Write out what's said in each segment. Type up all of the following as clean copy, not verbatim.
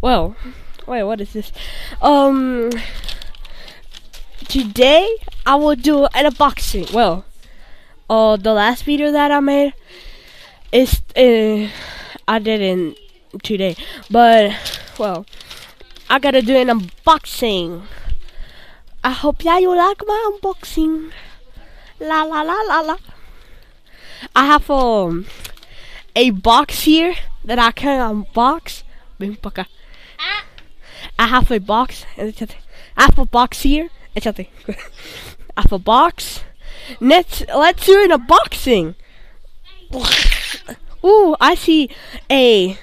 Well, wait, what is this? Today I will do an unboxing. Well, the last video that I made is I didn't today, but well, I gotta do an unboxing. I hope that you like my unboxing. La la la la la. I have a box here that I can unbox. I have a box. I have a box here. I have a box. Let's do an unboxing. Ooh, I see a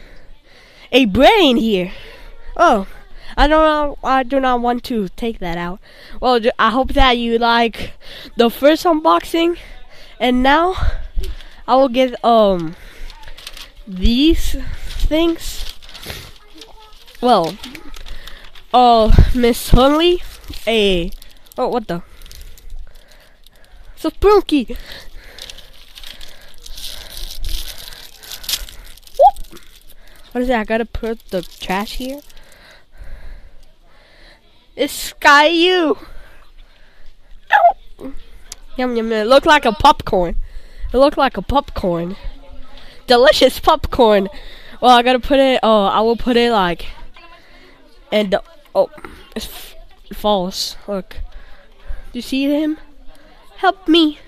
brain here. Oh, I don't know. I do not want to take that out. Well, I hope that you like the first unboxing, and now I will get these things. Well, Miss Hunley, what the? So spooky. What is that? I gotta put the trash here. It's Caillou. No. Yum yum. It looked like a popcorn. It looked like a popcorn. Delicious popcorn. Well, I gotta put it. Oh, I will put it like. And oh, it falls. Look. Do you see him? Help me.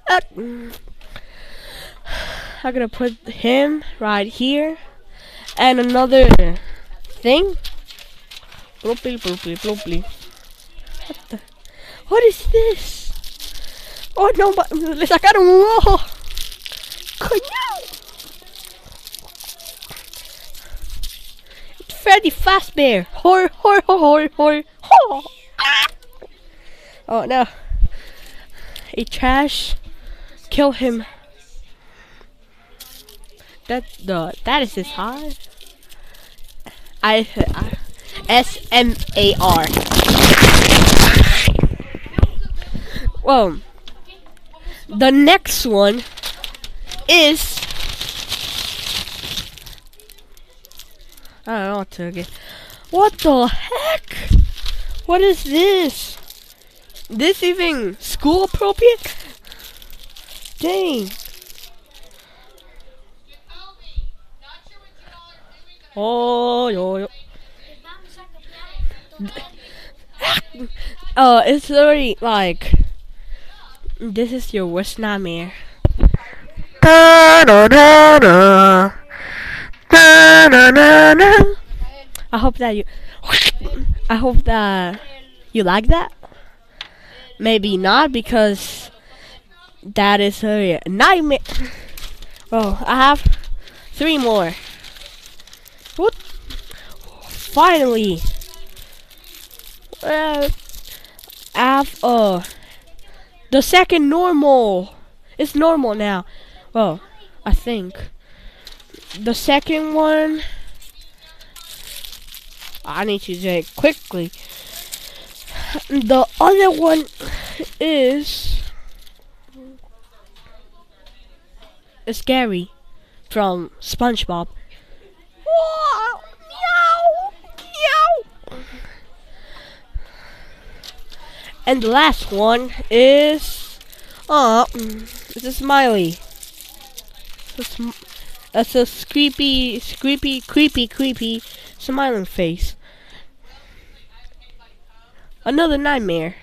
I'm gonna put him right here. And another thing. Bloopy, bloopy, bloopy. What is this? Oh no, but le sacaron un ojo. Coño. It's Freddy Fazbear. Hor. Oh no. A trash. Kill him. That is his heart. SMAR. Well, the next one is I don't know what to get. What the heck? What is this? This even school appropriate? Dang. Oh, yo. It's literally like this is your worst nightmare. I hope that you like that. Maybe not, because that is a nightmare. Oh, I have 3 more. What? Finally. I have the second normal. It's normal now. Well, I think the second one. I need to do it quickly. The other one is Gary from SpongeBob. Whoa, meow. And the last one is it's a smiley. It's a creepy smiling face. Another nightmare.